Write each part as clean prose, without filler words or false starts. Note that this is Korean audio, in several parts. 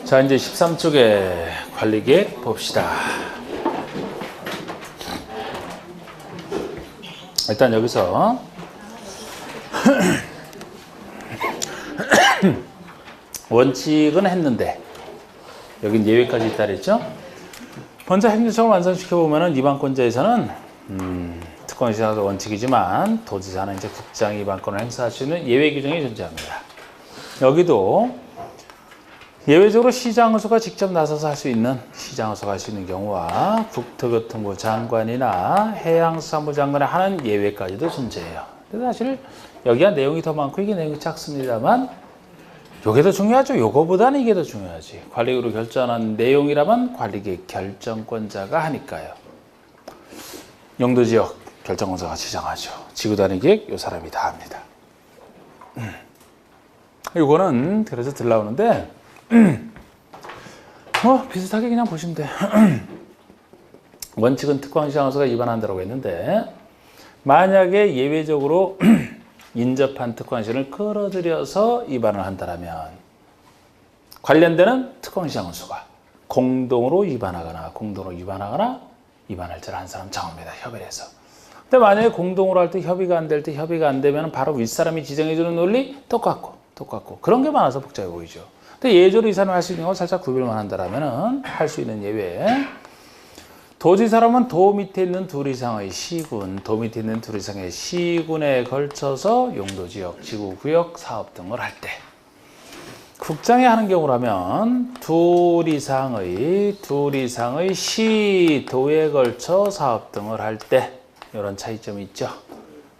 자, 이제 13쪽의 관리계획 봅시다. 일단 여기서 원칙은 했는데 여긴 예외까지 있다 그랬죠? 먼저 행정청을 완성시켜보면은 이반권자에서는 특권시장에서 원칙이지만 도지사는 이제 국장이 이반권을 행사할 수 있는 예외 규정이 존재합니다. 여기도 예외적으로 시장의소가 직접 나서서 할 수 있는 시장의소가 할 수 있는 경우와 국토교통부 장관이나 해양수산부 장관이 하는 예외까지도 존재해요. 근데 사실 여기가 내용이 더 많고 이게 내용이 작습니다만 요게 더 중요하죠. 요거보다는 이게 더 중요하지. 관리계획으로 결정하는 내용이라면 관리계획 결정권자가 하니까요. 용도지역 결정권자가 지정하죠. 지구단위계획 요 사람이 다 합니다. 요거는 그래서 들 나오는데 비슷하게 그냥 보시면 돼. 원칙은 특권시장의소가 위반한다고 했는데 만약에 예외적으로 인접한 특권시를 끌어들여서 위반을 한다면 관련되는 특권시장의소가 공동으로 위반하거나 위반할 줄 아는 사람 정합니다. 협의를 해서. 근데 만약에 공동으로 할 때 협의가 안 될 때 협의가 안 되면 바로 윗사람이 지정해주는 논리 똑같고 그런 게 많아서 복잡해 보이죠. 근데 예외적으로 이 사람이 할 수 있는 거 살짝 구별만 한다면 할 수 있는 예외. 도지사람은 도 밑에 있는 둘 이상의 시군에 걸쳐서 용도지역, 지구구역, 사업 등을 할 때 국장이 하는 경우라면 둘 이상의 시도에 걸쳐 사업 등을 할 때 이런 차이점이 있죠.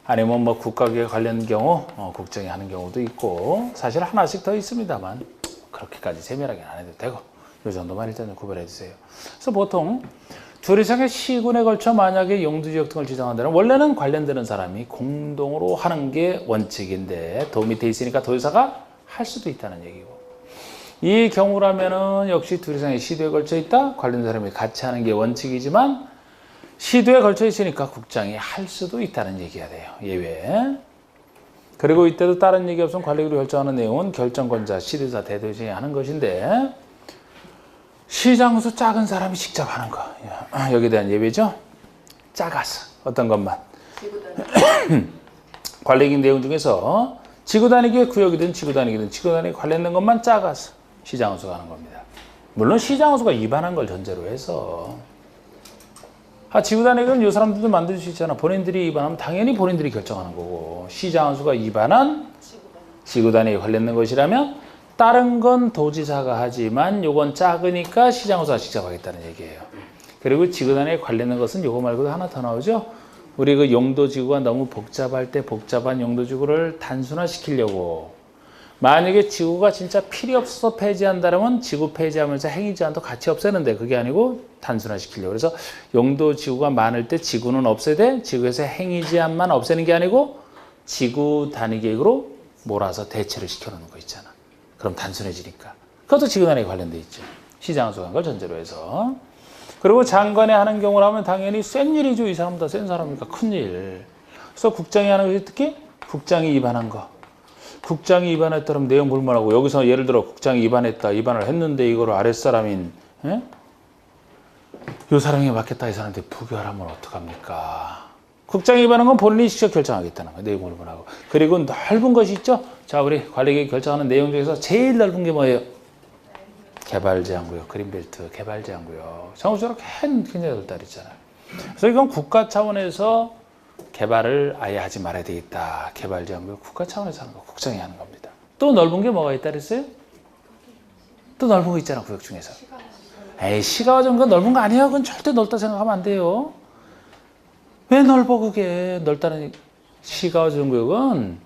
아니면 뭐 국가계획 관련 경우 국장이 하는 경우도 있고 사실 하나씩 더 있습니다만 그렇게까지 세밀하게 안 해도 되고 이 정도만 일단 구별해 주세요. 그래서 보통 둘 이상의 시군에 걸쳐 만약에 용도지역 등을 지정한다면 원래는 관련되는 사람이 공동으로 하는 게 원칙인데 도 밑에 있으니까 도지사가 할 수도 있다는 얘기고 이 경우라면은 역시 둘 이상의 시도에 걸쳐 있다 관련된 사람이 같이 하는 게 원칙이지만 시도에 걸쳐 있으니까 국장이 할 수도 있다는 얘기가 돼요. 예외. 그리고 이때도 다른 얘기 없으면 관리계획으로 결정하는 내용은 결정권자, 시도자, 대도시장이 하는 것인데 시장수 작은 사람이 직접 하는 거. 여기에 대한 예외죠. 작아서 어떤 것만. 관리계획 내용 중에서 지구단위계획 구역이든 지구단위계획 관련된 것만 작아서 시장수가 하는 겁니다. 물론 시장수가 위반한 걸 전제로 해서 지구단위계획은 이 사람들도 만들 수 있잖아. 본인들이 위반하면 당연히 본인들이 결정하는 거고 시장수가 위반한 지구단위에 관련된 것이라면 다른 건 도지사가 하지만 요건 작으니까 시장수가 직접 하겠다는 얘기예요. 그리고 지구단위에 관련된 것은 요거 말고도 하나 더 나오죠. 우리 그 용도지구가 너무 복잡할 때 복잡한 용도지구를 단순화시키려고 만약에 지구가 진짜 필요 없어서 폐지한다면 지구 폐지하면서 행위제한도 같이 없애는데 그게 아니고 단순화시키려고. 그래서 용도지구가 많을 때 지구는 없애야 돼. 지구에서 행위제한만 없애는 게 아니고 지구 단위계획으로 몰아서 대체를 시켜놓는 거 있잖아. 그럼 단순해지니까. 그것도 지구 단위에 관련돼 있죠. 시장수 한 걸 전제로 해서. 그리고 장관이 하는 경우라면 당연히 센 일이죠. 이 사람보다 센 사람이니까 큰 일. 그래서 국장이 하는 것이 특히 국장이 위반한 거. 국장이 위반했다면 내용 불문하고 여기서 예를 들어 국장이 위반을 했는데 이걸 아랫사람인 이 사람이 맞겠다 이 사람한테 부결하면 어떡합니까? 국장이 위반한 건 본인이 직접 결정하겠다는 거예요. 내용 불문하고. 그리고 넓은 것이 있죠. 자, 우리 관리계획 결정하는 내용 중에서 제일 넓은 게 뭐예요? 개발제한구역, 그린벨트 개발제한구역. 정부적으로 굉장히 넓다 그랬잖아요. 그래서 이건 국가 차원에서 개발을 아예 하지 말아야 되겠다. 개발제한구역 국가 차원에서 하는 거 국장이 하는 겁니다. 또 넓은 게 뭐가 있다 그랬어요? 또 넓은 거 있잖아 구역 중에서. 에이 시가와 정부가 넓은 거 아니야. 그건 절대 넓다 생각하면 안 돼요. 왜 넓어 그게. 넓다는 시가와 정구역은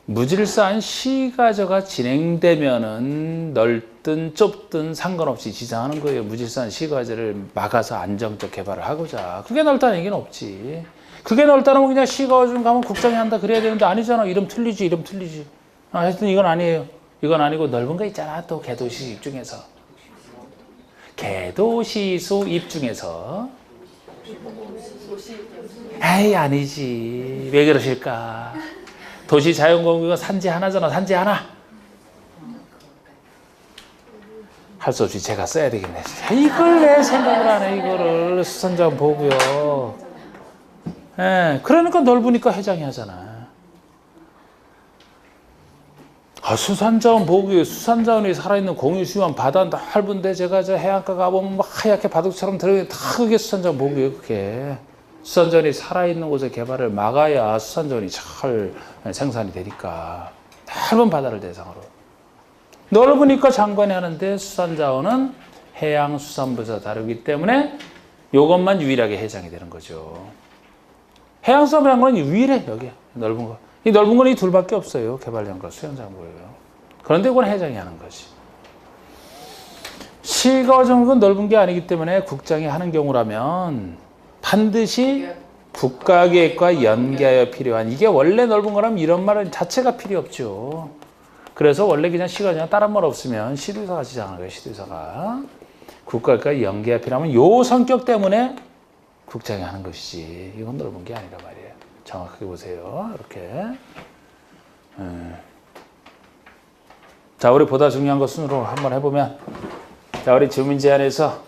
무질서한 시가저가 진행되면은 넓든 좁든 상관없이 지정하는 거예요. 무질서한 시가저를 막아서 안정적 개발을 하고자. 그게 넓다는 얘기는 없지. 그게 넓다는 건 그냥 시가저 가면 국장이 한다 그래야 되는데 아니잖아. 이름 틀리지. 하여튼 이건 아니에요. 이건 아니고 넓은 거 있잖아. 또 개도시 입중에서. 개도시수 입중에서. 에이 아니지. 왜 그러실까. 도시 자연공유가 산지 하나잖아. 산지 하나. 할 수 없이 제가 써야 되겠네. 진짜. 이걸 왜 생각을 안 해, 이거를. 수산자원 보고요. 예, 그러니까 넓으니까 회장이 하잖아. 아, 수산자원 보고에 수산자원이 살아있는 공유 수유한 바다 넓은데 제가 저 해안가 가보면 막 하얗게 바둑처럼 들어있는 다 그게 수산자원 보고예요, 그게. 수산자원이 살아있는 곳의 개발을 막아야 수산자원이 잘 생산이 되니까. 넓은 바다를 대상으로. 넓으니까 장관이 하는데 수산자원은 해양수산부에서 다루기 때문에 이것만 유일하게 해장이 되는 거죠. 해양수산부라는 건 유일해, 여기. 넓은 거. 이 넓은 건 이 둘밖에 없어요. 개발장과 수영장부예요. 그런데 그건 해장이 하는 거지. 시가 어정은 넓은 게 아니기 때문에 국장이 하는 경우라면 반드시 국가계획과 연계하여 필요한, 이게 원래 넓은 거라면 이런 말 자체가 필요 없죠. 그래서 원래 그냥 시가 그냥 다른 말 없으면 시도의사가 지정하는 거예요. 시도의사가. 국가계획과 연계가 필요하면 요 성격 때문에 국장이 하는 것이지. 이건 넓은 게 아니란 말이에요. 정확하게 보세요. 이렇게. 자, 우리 보다 중요한 거 순으로 한번 해보면, 자, 우리 주민 제한에서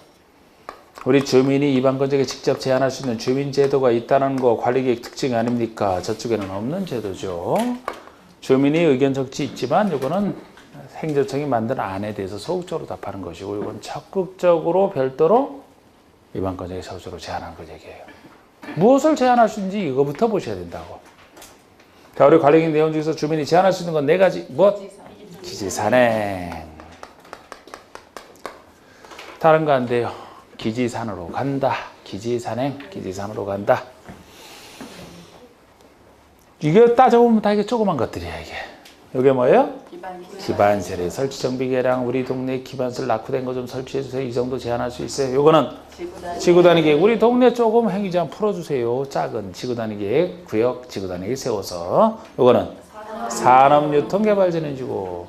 우리 주민이 이방건적에 직접 제한할 수 있는 주민제도가 있다는 거 관리계획 특징이 아닙니까? 저쪽에는 없는 제도죠. 주민이 의견 적지 있지만 이거는 행정청이 만든 안에 대해서 소극적으로 답하는 것이고, 이건 적극적으로 별도로 이방건적에 소극적으로 제한하는 것 얘기예요. 무엇을 제한할 수 있는지 이거부터 보셔야 된다고. 자, 우리 관리계획 내용 중에서 주민이 제한할 수 있는 건 4가지. 무엇? 기지산행. 다른 거 안 돼요. 기지산으로 간다. 기지산행, 기지산으로 간다. 이게 따져보면 다 이게 조그만 것들이야, 이게. 이게 뭐예요? 기반시설의 설치 정비 계량, 우리 동네 기반시설 낙후된 거 좀 설치해주세요. 이 정도 제한할 수 있어요. 요거는 지구단위 계획. 우리 동네 조금 행위제한 풀어주세요. 작은 지구단위 계획, 구역 지구단위 계획 세워서. 요거는 산업유통개발진흥지구.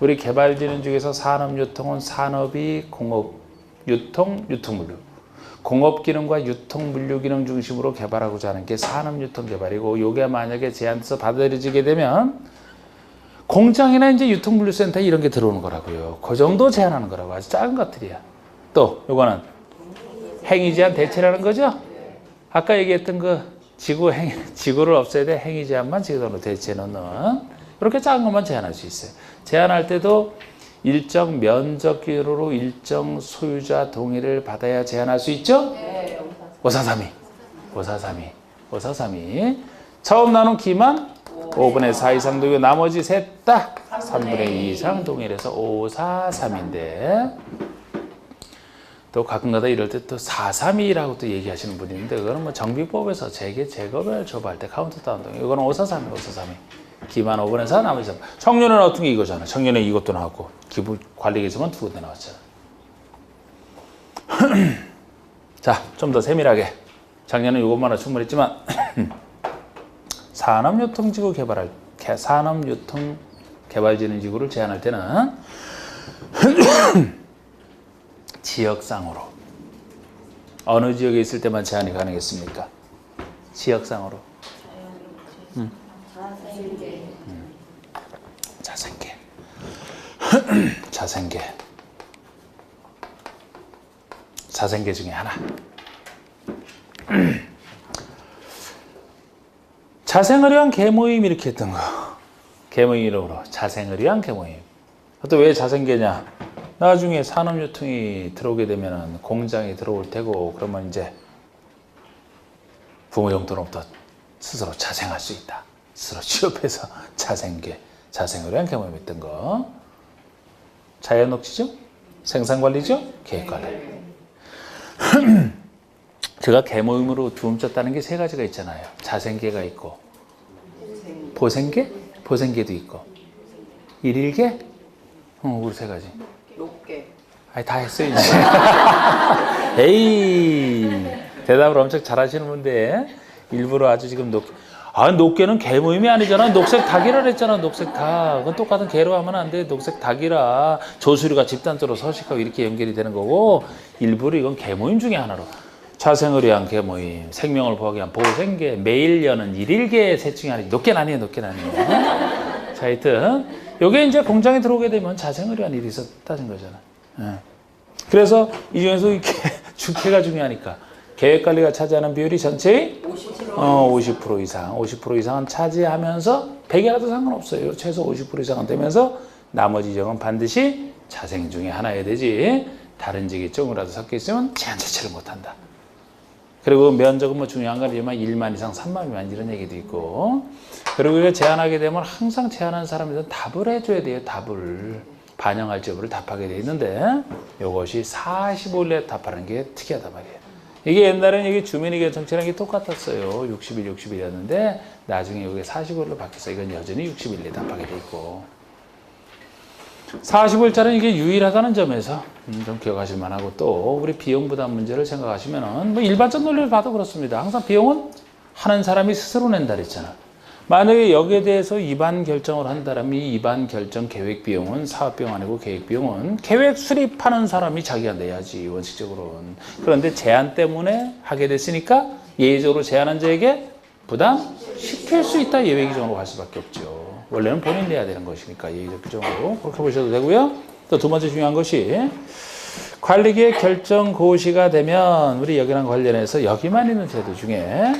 우리 개발진흥 중에서 산업유통은 산업이 공업, 유통, 유통물류. 공업기능과 유통물류기능 중심으로 개발하고자 하는 게 산업유통개발이고, 요게 만약에 제한돼서 받아들여지게 되면 공장이나 이제 유통물류센터 이런 게 들어오는 거라고요. 그 정도 제한하는 거라고. 아주 작은 것들이야. 또 요거는 행위제한 대체라는 거죠. 아까 얘기했던 그 지구를 없애야 돼. 행위제한만 지구로 대체 넣는, 이렇게 작은 것만 제한할 수 있어요. 제한할 때도 일정 면적 기준으로 일정 소유자 동의를 받아야 제한할 수 있죠? 네. 543이. 처음 나눈 기만 5분의 4 이상 동의, 나머지 셋 다 3분의 2 이상 동의를 해서 543인데, 또 가끔가다 이럴 때 또 432라고 또 얘기하시는 분이 있는데, 그거는 뭐 정비법에서 제거별 조합할 때 카운트다운 동의. 이거는 543. 기만 5분의 4, 나머지 3. 청년은 어떤 게 이거잖아. 청년에 이것도 나왔고, 기부 관리계획서만 2군데 나왔잖아. 자, 좀 더 세밀하게. 작년에 이것만 충분했지만, 산업유통지구 산업유통개발진흥지구를 제한할 때는 지역상으로, 어느 지역에 있을 때만 제한이 가능했습니까? 지역상으로. 자생계. 자생계 중에 하나. 자생을 위한 개모임 이렇게 했던 거. 개모임 이름으로 자생을 위한 개모임. 또 왜 자생계냐? 나중에 산업유통이 들어오게 되면 공장이 들어올 테고, 그러면 이제 부모 용돈으로부터 스스로 자생할 수 있다. 스스로 취업해서 자생계, 자생을 위한 개모임 했던 거. 자연녹지죠? 생산관리죠? 계획관리. 제가 개모임으로 두음쳤다는 게 3가지가 있잖아요. 자생계가 있고, 보생계? 보생계도 있고, 일일계? 우리 3가지. 높게. 아니, 다 했어요, 이제. 에이, 대답을 엄청 잘하시는 분데, 일부러 아주 지금 높게. 아, 녹계는 개모임이 아니잖아. 녹색 닭이라 그랬잖아. 녹색 닭. 그건 똑같은 개로 하면 안 돼. 녹색 닭이라. 조수류가 집단적으로 서식하고 이렇게 연결이 되는 거고, 일부러 이건 개모임 중에 하나로. 자생을 위한 개모임, 생명을 보호하기 위한 보생계, 매일 여는 일일계 셋 중에 하나. 녹계는 아니에요. 자, 하여튼 요게 이제 공장에 들어오게 되면 자생을 위한 일이 있었다는 거잖아. 그래서 이 중에서 이렇게 주체가 중요하니까 계획관리가 차지하는 비율이 전체의 50% 이상, 50% 이상은 차지하면서 100이라도 상관없어요. 최소 50% 이상은 되면서 나머지 지역은 반드시 자생 중에 하나여야 되지. 다른 지역이 조금이라도 섞여 있으면 제한 자체를 못한다. 그리고 면적은 뭐 중요한 건 아니지만 1만 이상 3만 미만 이런 얘기도 있고, 그리고 이거 제한하게 되면 항상 제한하는 사람들은 답을 해줘야 돼요. 답을 반영할 여부를 답하게 돼 있는데 이것이 45일 내에 답하는 게 특이하단 말이에요. 이게 옛날에는 이게 주민의견 정치라는 게 똑같았어요. 60일, 60일이었는데 나중에 이게 45일로 바뀌어서 이건 여전히 60일 내에 답하게 돼 있고, 45일짜리는 이게 유일하다는 점에서 좀 기억하실 만하고, 또 우리 비용 부담 문제를 생각하시면은 뭐 일반적 논리를 봐도 그렇습니다. 항상 비용은 하는 사람이 스스로 낸다 그랬잖아. 만약에 여기에 대해서 입안 결정을 한다면 이 입안 결정 계획 비용은 사업 비용 아니고 계획 비용은 계획 수립하는 사람이 자기가 내야지 원칙적으로는. 그런데 제한 때문에 하게 됐으니까 예외적으로 제한한 자에게 부담시킬 수 있다, 예외 규정으로 갈 수밖에 없죠. 원래는 본인 내야 되는 것이니까 예외적 규정으로 그렇게 보셔도 되고요. 또 두 번째 중요한 것이 관리계획 결정 고시가 되면 우리 여기랑 관련해서 여기만 있는 제도 중에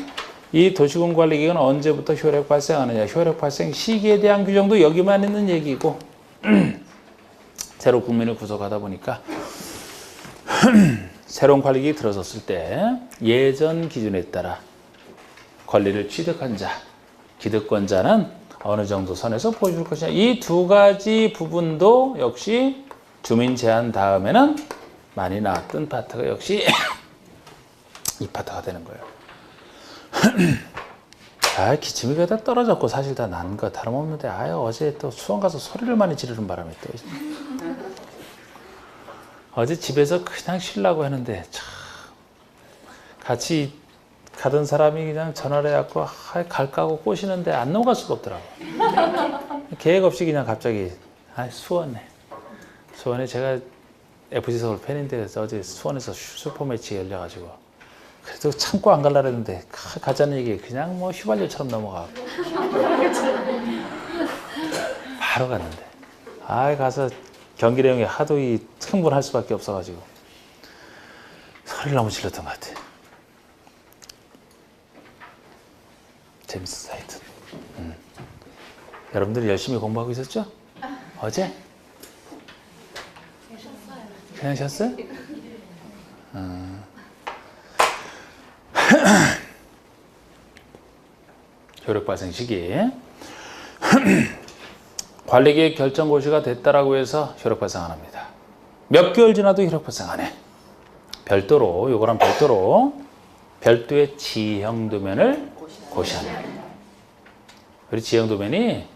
이 도시군관리계획은 언제부터 효력 발생하느냐, 효력 발생 시기에 대한 규정도 여기만 있는 얘기고, 새로 국민을 구속하다 보니까 새로운 관리계획이 들어섰을 때 예전 기준에 따라 권리를 취득한 자, 기득권자는 어느 정도 선에서 보여줄 것이냐, 이 두 가지 부분도 역시 주민 제한 다음에는 많이 나왔던 파트가 역시 이 파트가 되는 거예요. 기침이 거의 떨어졌고 사실 다 난 거 다름없는데, 어제 또 수원 가서 소리를 많이 지르는 바람에 또 어제 집에서 그냥 쉬려고 했는데 참 같이 가던 사람이 그냥 전화를 해갖고 갈까 하고 꼬시는데 안 넘어갈 수가 없더라고. 계획 없이 그냥 갑자기 수원에 제가 FC 서울 팬인데 어제 수원에서 슈퍼매치 열려가지고 그래도 참고 안 갈라 그랬는데 가자는 얘기 그냥 뭐 휘발유처럼 넘어가고 바로 갔는데 가서 경기 내용에 하도 흥분할 수밖에 없어가지고 소리를 너무 질렀던 것 같아. 재밌었어 하여튼. 여러분들 열심히 공부하고 있었죠? 어제? 그냥 쉬었어요? 효력 발생 시기. 관리계획 결정 고시가 됐다라고 해서 효력 발생 안 합니다. 몇 개월 지나도 효력 발생 안 해. 별도로, 요거랑 별도의 지형도면을 고시하는 거예요. 우리 지형도면이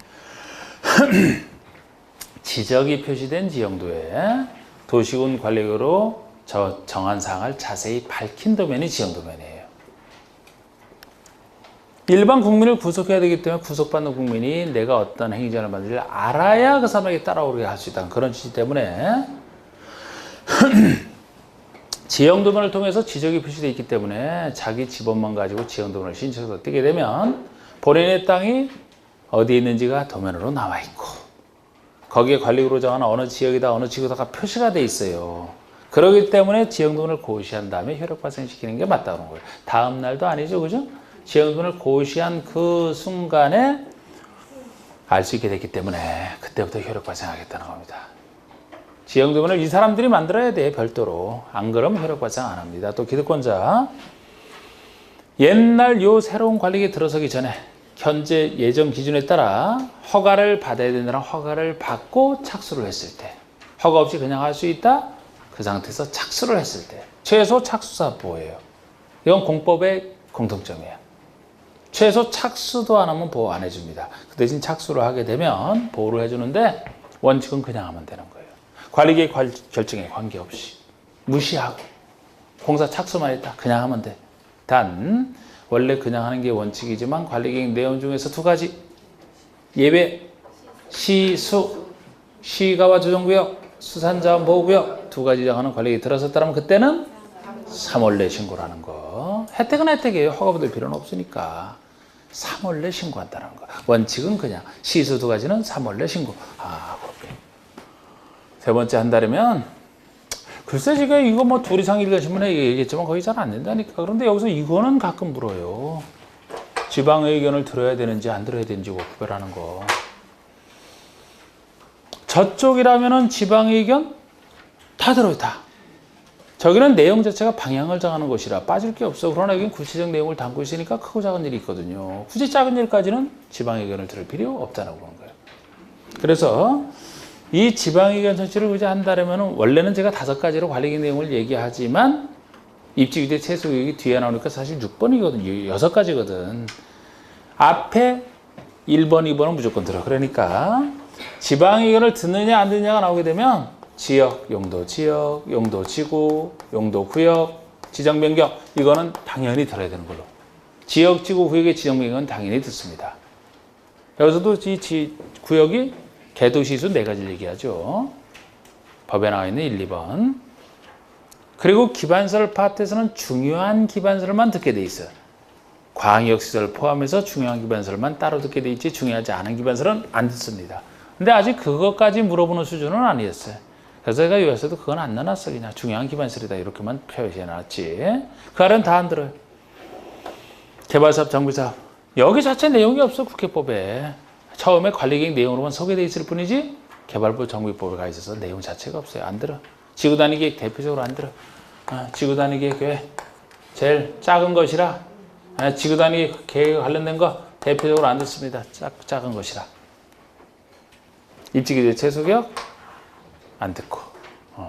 지적이 표시된 지형도에 도시군 관리계획으로 정한 사항을 자세히 밝힌 도면이 지형도면이에요. 일반 국민을 구속해야 되기 때문에 구속받는 국민이 내가 어떤 행위자를 만들지 알아야 그 사람에게 따라오게 할 수 있다는 그런 취지 때문에 지형도면을 통해서 지적이 표시되어 있기 때문에 자기 지번만 가지고 지형도면을 신청해서 뜨게 되면 본인의 땅이 어디에 있는지가 도면으로 나와 있고 거기에 관리구로 정한 어느 지역이다 어느 지구다가 표시가 돼 있어요. 그렇기 때문에 지형도면을 고시한 다음에 효력 발생시키는 게 맞다는 거예요. 다음 날도 아니죠, 그죠? 지형도면을 고시한 그 순간에 알 수 있게 됐기 때문에 그때부터 효력 발생하겠다는 겁니다. 지형도면을 이 사람들이 만들어야 돼, 별도로. 안 그러면 효력 발생 안 합니다. 또 기득권자. 옛날 요 새로운 관리계획 들어서기 전에 현재 예정 기준에 따라 허가를 받아야 된다는 허가를 받고 착수를 했을 때, 허가 없이 그냥 할 수 있다? 그 상태에서 착수를 했을 때 최소 착수사 보호예요. 이건 공법의 공통점이에요. 최소 착수도 안 하면 보호 안 해줍니다. 그 대신 착수를 하게 되면 보호를 해주는데 원칙은 그냥 하면 되는 거예요. 관리계획 결정에 관계없이 무시하고 공사 착수만 했다 그냥 하면 돼. 단 원래 그냥 하는 게 원칙이지만 관리계획 내용 중에서 두 가지 예외, 시수, 시가와 조정구역, 수산자원 보호구역 두 가지 정하는 관리계획이 들어섰다면 그때는 3월 내 신고를 하는 거. 혜택은 혜택이에요. 허가 받을 필요는 없으니까 3월 내 신고한다는 거. 원칙은 그냥 시수 두 가지는 3월 내 신고. 그렇게. 세 번째 한 달이면 글쎄 지금 이거 뭐 둘 이상 읽으시면 얘기했지만 거의 잘 안 된다니까. 그런데 여기서 이거는 가끔 물어요. 지방의 의견을 들어야 되는지 안 들어야 되는지 구별하는 거. 저쪽이라면은 지방의 의견 다 들어요, 다. 저기는 내용 자체가 방향을 정하는 것이라 빠질 게 없어. 그러나 여기는 구체적 내용을 담고 있으니까 크고 작은 일이 있거든요. 굳이 작은 일까지는 지방 의견을 들을 필요 없다고 그런 거예요. 그래서 이 지방 의견 전체를 굳이 한다면 원래는 제가 5가지로 관리기 내용을 얘기하지만 입지기대 최소교육이 뒤에 나오니까 사실 6번이거든요. 6가지거든. 앞에 1번, 2번은 무조건 들어. 그러니까 지방 의견을 듣느냐 안 듣느냐가 나오게 되면 지역, 용도 지역, 용도 지구, 용도 구역, 지정 변경 이거는 당연히 들어야 되는 걸로. 지역, 지구, 구역의 지정 변경은 당연히 듣습니다. 여기서도 이 구역이 개도시수 4가지를 얘기하죠. 법에 나와 있는 1, 2번. 그리고 기반설 파트에서는 중요한 기반설만 듣게 돼 있어요. 광역시설 포함해서 중요한 기반설만 따로 듣게 돼 있지 중요하지 않은 기반설은 안 듣습니다. 근데 아직 그것까지 물어보는 수준은 아니었어요. 그래서 제가 여기서도 그건 안 넣어놨어. 그냥 중요한 기반설이다 이렇게만 표시해놨지. 그 아래는 다 안 들어요. 개발사업, 정비사업. 여기 자체 내용이 없어 국회법에. 처음에 관리계획 내용으로만 소개되어 있을 뿐이지 개발부 정비법에 가 있어서 내용 자체가 없어요. 안 들어. 지구단위 계획 대표적으로 안 들어. 지구단위 계획 왜? 제일 작은 것이라 지구단위 계획에 관련된 거 대표적으로 안 듣습니다. 작은 것이라. 입지기대 최소격 안 듣고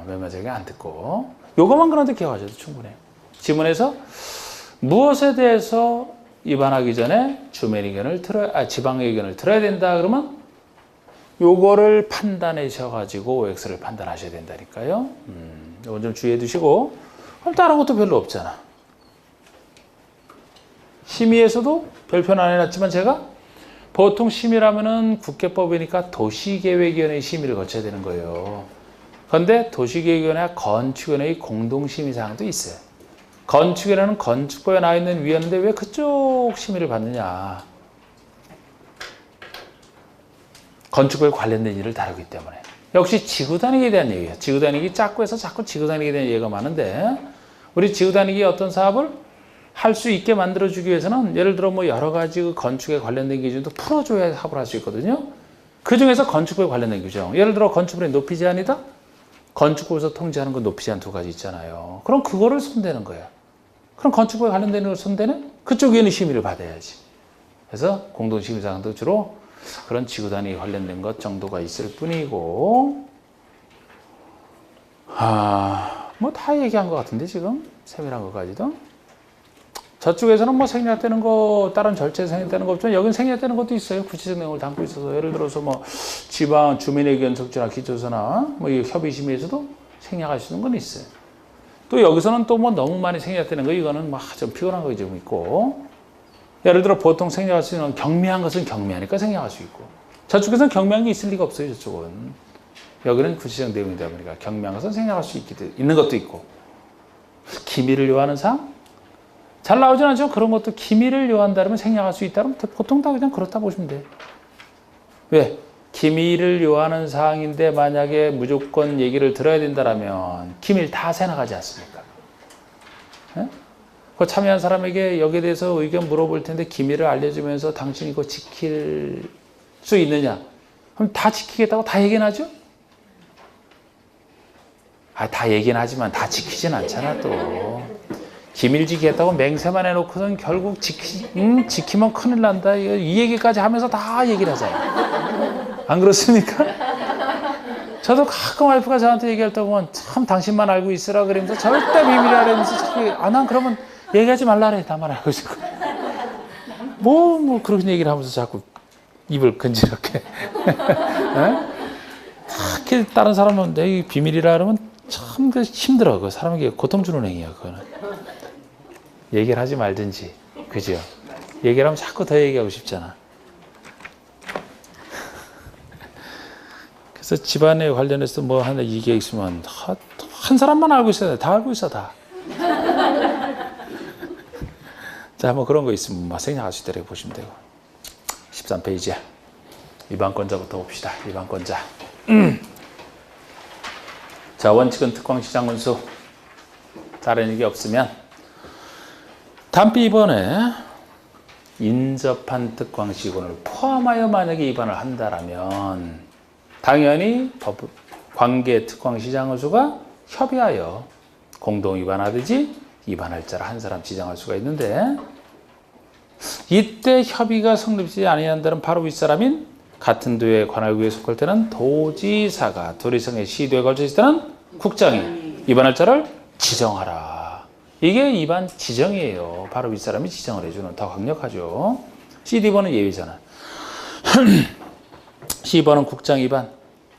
매매적이 안 듣고 요거만 그런데 기억하셔도 충분해요. 지문에서 무엇에 대해서 위반하기 전에 주민 의견을 지방의 의견을 들어야 된다 그러면 요거를 판단하셔가지고 OX를 판단하셔야 된다니까요. 이건 좀 주의해 두시고 그럼 다른 것도 별로 없잖아. 심의에서도 별표는 안 해놨지만 제가 보통 심의라면은 국회법이니까 도시계획위원회 심의를 거쳐야 되는 거예요. 그런데 도시계획위원회 건축위원회의 공동심의사항도 있어요. 건축위원회는 건축법에 나와 있는 위원회인데 왜 그쪽 심의를 받느냐. 건축법에 관련된 일을 다루기 때문에. 역시 지구단위에 대한 얘기예요. 지구단위기 작고 해서 자꾸 지구단위에 대한 얘기가 많은데 우리 지구단위기 어떤 사업을 할 수 있게 만들어주기 위해서는 예를 들어 뭐 여러 가지 건축에 관련된 기준도 풀어줘야 사업을 할 수 있거든요. 그 중에서 건축법에 관련된 규정. 예를 들어 건축물의 높이 제한이다? 건축법에서 통제하는 건 높이 제한 2가지 있잖아요. 그럼 그거를 손대는 거예요. 그럼 건축법에 관련된 걸 손대는 그쪽 위원회 심의를 받아야지. 그래서 공동심의사항도 주로 그런 지구단위에 관련된 것 정도가 있을 뿐이고 뭐 다 얘기한 것 같은데 지금 세밀한 것까지도. 저쪽에서는 뭐 생략되는 거, 다른 절차에 생략되는 거 없지만 여기는 생략되는 것도 있어요. 구체적 내용을 담고 있어서 예를 들어서 뭐 지방 주민의견 석주나 기초서나 뭐 이 협의심의에서도 생략할 수 있는 건 있어요. 또 여기서는 또 뭐 너무 많이 생략되는 거 이거는 막 좀 피곤한 거 좀 있고 예를 들어 보통 생략할 수 있는 경미한 것은 경미하니까 생략할 수 있고 저쪽에서는 경미한 게 있을 리가 없어요. 저쪽은 여기는 구체적 내용이다 보니까 경미한 것은 생략할 수 있는 것도 있고 기밀을 요하는 사항 잘 나오진 않죠. 그런 것도 기밀을 요한다면 생략할 수 있다면 보통 다 그냥 그렇다 보시면 돼요. 왜? 기밀을 요하는 사항인데 만약에 무조건 얘기를 들어야 된다면 기밀 다 새나가지 않습니까? 그 참여한 사람에게 여기에 대해서 의견 물어볼 텐데 기밀을 알려주면서 당신이 이거 지킬 수 있느냐? 그럼 다 지키겠다고 다 얘기는 하죠? 다 얘기는 하지만 다 지키진 않잖아 또. 기밀 지키겠다고 맹세만 해놓고선 결국 지키면 큰일 난다. 이 얘기까지 하면서 다 얘기를 하잖아요. 안 그렇습니까? 저도 가끔 와이프가 저한테 얘기할 때 보면 참 당신만 알고 있으라 그러면서 절대 비밀이라 그러면서 자꾸 난 그러면 얘기하지 말라 그래. 나만 알고 있을 거야. 뭐 그런 얘기를 하면서 자꾸 입을 근지럽게. 특히 다른 사람은 내 비밀이라 그러면 참 힘들어. 그 사람에게 고통 주는 행위야. 그거는. 얘기를 하지 말든지. 그죠? 얘기를 하면 자꾸 더 얘기하고 싶잖아. 그래서 집안에 관련해서 뭐 하나 이게 있으면 한 사람만 알고 있어야 돼. 다 알고 있어, 다. 자, 뭐 그런 거 있으면 막 생략할 수 있도록 보시면 되고. 13페이지야. 위반권자부터 봅시다. 위반권자. 자, 원칙은 특광시장 군수. 다른 얘기 없으면 단비 2번에 인접한 특광시군을 포함하여 만약에 입안을 한다라면 당연히 관계 특광시장 군수가 협의하여 공동 입안하듯이 입안할 자를 한 사람 지정할 수가 있는데 이때 협의가 성립되지 아니한다는 바로 윗사람인 같은 도의 관할구에 속할 때는 도지사가 도리성의 시도에 걸쳐 있을 때는 국장이 입안할 자를 지정하라. 이게 입안 지정이에요. 바로 윗사람이 지정을 해주는 더 강력하죠. CD번은 예외잖아. C번은 국장 입안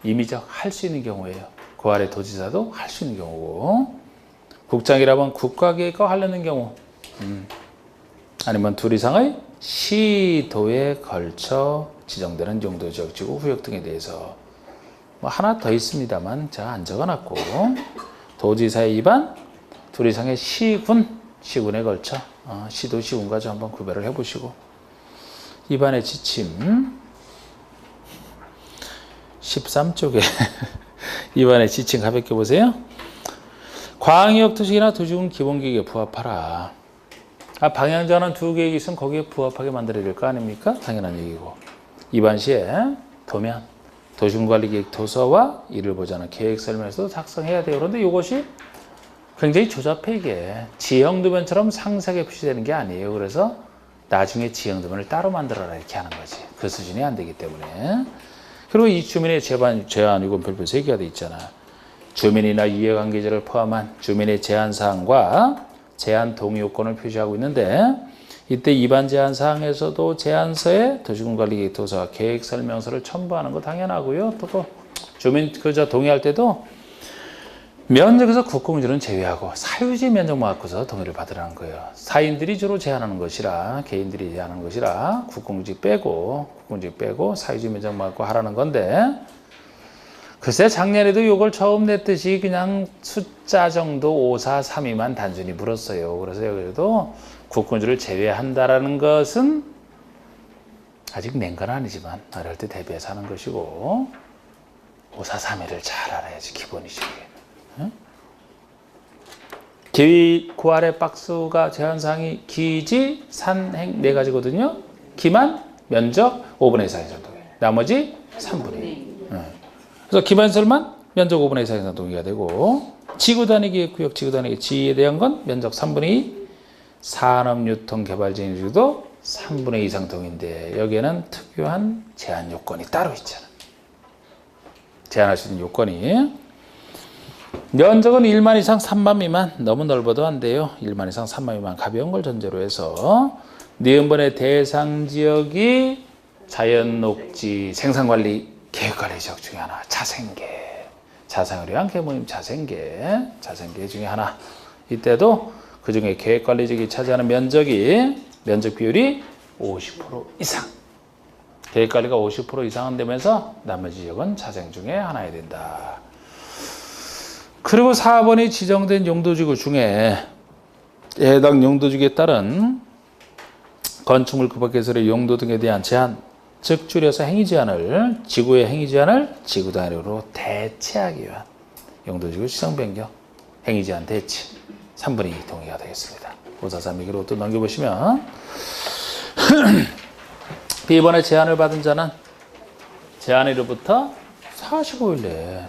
임의적 할 수 있는 경우예요. 그 아래 도지사도 할 수 있는 경우고 국장이라면 국가계획과 관련된 경우 아니면 둘 이상의 시도에 걸쳐 지정되는 용도지역지구 구역 등에 대해서 뭐 하나 더 있습니다만 제가 안 적어놨고 도지사의 입안 둘 이상의 시군에 걸쳐 시도 시군과 좀 한번 구별을 해보시고 입안의 지침 13쪽에 입안의 지침 가볍게 보세요. 광역도시나 도시군 기본계획에 부합하라. 방향전환 두 계획이 있으면 거기에 부합하게 만들어야 될 거 아닙니까? 당연한 얘기고. 입안 시에 도면, 도시군관리계획 도서와 이를 보자는 계획 설명서도 작성해야 돼요. 그런데 이것이 굉장히 조잡해 이게. 지형도면처럼 상세하게 표시되는 게 아니에요. 그래서 나중에 지형도면을 따로 만들어라 이렇게 하는 거지. 그 수준이 안 되기 때문에. 그리고 이 주민의 제한 요건 별표 3개가 돼 있잖아. 주민이나 이해관계자를 포함한 주민의 제한사항과 제한 동의 요건을 표시하고 있는데 이때 입안 제한사항에서도 제한서에 도시군관리계획 도서와 계획 설명서를 첨부하는 거 당연하고요. 또 주민 동의할 때도 면적에서 국공주는 제외하고 사유지 면적만 갖고서 동의를 받으라는 거예요. 사인들이 주로 제한하는 것이라 개인들이 제한하는 것이라 국공지 빼고 사유지 면적만 갖고 하라는 건데 글쎄 작년에도 이걸 처음 냈듯이 그냥 숫자 정도 5, 4, 3, 2만 단순히 물었어요. 그래서 여기도 국군주를 제외한다라는 것은 아직 낸 건 아니지만 어릴 때 대비해서 하는 것이고 5, 4, 3, 2를 잘 알아야지 기본이지. 응? 그 아래 박스가 제한사항이 기지, 산, 행 4가지거든요. 기만, 면적 5분의 2 이상 정도. 나머지 3분의 2. 그래서 기반설만 면적 5분의 2 이상 동의가 되고 지구단위계획구역 지구단위 지에 대한 건 면적 3분의 2 산업유통개발진입도 3분의 2 이상 동의인데 여기에는 특유한 제한 요건이 따로 있잖아. 제한할 수 있는 요건이 면적은 1만 이상 3만 미만 너무 넓어도 안 돼요. 1만 이상 3만 미만 가벼운 걸 전제로 해서 니은번의 대상지역이 자연녹지 생산관리 계획관리 지역 중에 하나 자생계 자생을 위한 개모임 자생계 중에 하나 이때도 그 중에 계획관리지역이 차지하는 면적 비율이 50% 이상 계획관리가 50% 이상은 되면서 나머지 지역은 자생 중에 하나야 된다. 그리고 4번이 지정된 용도지구 중에 해당 용도지구에 따른 건축물 급박개설의 용도 등에 대한 제한 즉 줄여서 행위제한을 지구의 행위제한을 지구단위로 대체하기 위한 용도지구 지정 변경 행위제한 대체 3분의 2 동의가 되겠습니다. 543얘기로 또 넘겨보시면 B번에 제한을 받은 자는 제한일로부터 45일 내에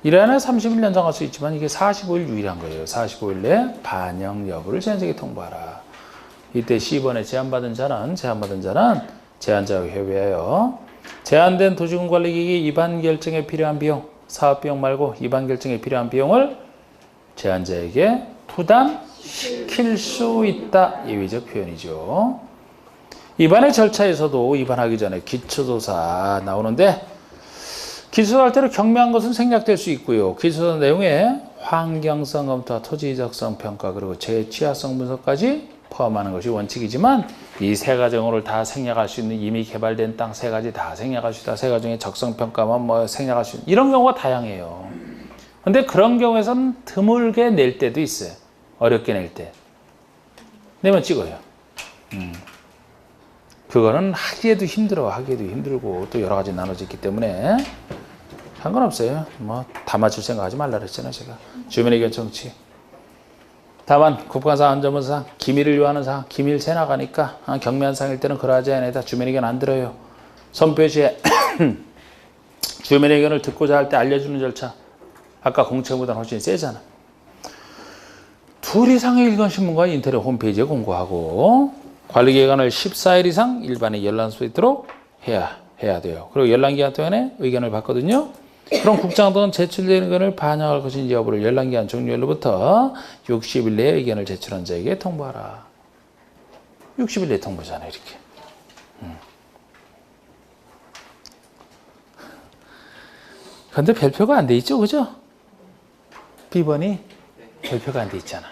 1년에 30일 연장할 수 있지만 이게 45일 유일한 거예요. 45일 내에 반영 여부를 제한적에 통보하라. 이때 C번에 제한받은 자는 제한자와 협의하여 제한된 도시군관리기기 입안 결정에 필요한 비용, 사업비용 말고 입안 결정에 필요한 비용을 제한자에게 부담시킬 수 있다. 예외적 표현이죠. 입안의 절차에서도 입안하기 전에 기초조사 나오는데 기초조사할 때로 경미한 것은 생략될 수 있고요. 기초조사 내용에 환경성 검토와 토지적성 평가 그리고 재취하성 분석까지 포함하는 것이 원칙이지만 이 3가지 정보를 다 생략할 수 있는 이미 개발된 땅 3가지 다 생략할 수 있다. 3가지 중에 적성평가만 생략할 수 있는 이런 경우가 다양해요. 근데 그런 경우에서는 드물게 낼 때도 있어요. 어렵게 낼 때. 내면 찍어요. 그거는 하기에도 힘들고 또 여러 가지 나눠져 있기 때문에 상관없어요. 뭐 다 맞출 생각하지 말라 그랬잖아요. 제가. 주민의견 정치. 다만 국가안전보상 기밀을 요하는 사항, 기밀 새 나가니까 경미한 사항일 때는 그러하지 않아다 주민의견 안 들어요. 선표시에 주민의견을 듣고자 할 때 알려주는 절차. 아까 공청보다는 훨씬 세잖아. 둘 이상의 일간 신문과 인터넷 홈페이지에 공고하고 관리기간을 14일 이상 일반에 열람 수 있도록 해야 돼요. 그리고 열람기간 동안에 의견을 받거든요. 그럼 국장 또는 제출된 의견을 반영할 것인지 여부를 열람기간 종료일로부터 60일 내에 의견을 제출한 자에게 통보하라. 60일 내에 통보잖아요. 이렇게. 근데 별표가 안 돼 있죠. 그죠? B번이 별표가 안 돼 있잖아.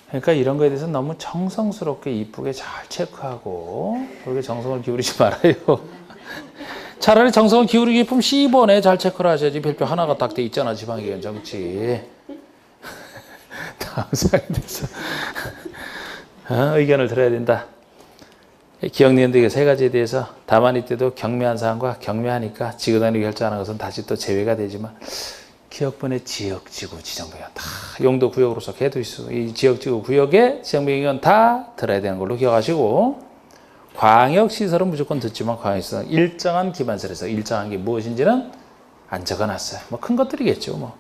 그러니까 이런 거에 대해서 너무 정성스럽게 이쁘게 잘 체크하고 그렇게 정성을 기울이지 말아요. 차라리 정성을 기울이기 싶으면 C번에 잘 체크를 하셔야지. 별표 하나가 딱 돼 있잖아. 지방의견 정치. 다음 사항에 대해서 의견을 들어야 된다. 기억니은데 세 가지에 대해서 다만 이때도 경미한 사항과 경미하니까 지구단위 결정하는 것은 다시 또 제외가 되지만 기억번의 지역, 지구, 지정배경 다 용도 구역으로서 개도 있어. 이 지역, 지구, 구역의 지정배경 다 들어야 되는 걸로 기억하시고 광역시설은 무조건 듣지만 광역시설은 일정한 기반설에서 일정한 게 무엇인지는 안 적어놨어요. 뭐 큰 것들이겠죠. 뭐.